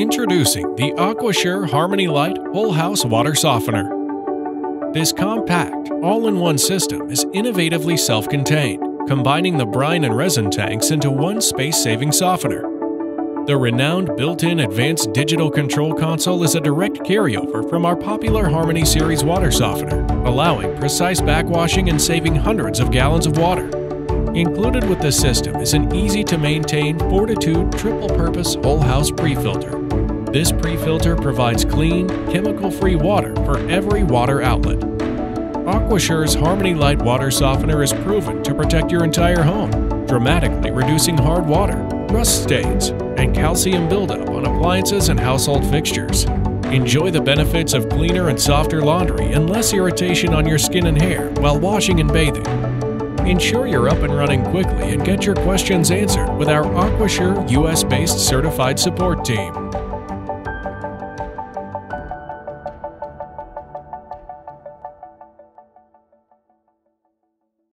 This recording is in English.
Introducing the AquaSure Harmony Light Whole House Water Softener. This compact, all-in-one system is innovatively self-contained, combining the brine and resin tanks into one space-saving softener. The renowned built-in advanced digital control console is a direct carryover from our popular Harmony Series water softener, allowing precise backwashing and saving hundreds of gallons of water. Included with this system is an easy-to-maintain Fortitude triple-purpose whole-house pre-filter. This pre-filter provides clean, chemical-free water for every water outlet. AquaSure's Harmony Light water softener is proven to protect your entire home, dramatically reducing hard water, rust stains, and calcium buildup on appliances and household fixtures. Enjoy the benefits of cleaner and softer laundry and less irritation on your skin and hair while washing and bathing. Ensure you're up and running quickly and get your questions answered with our AquaSure US-based certified support team.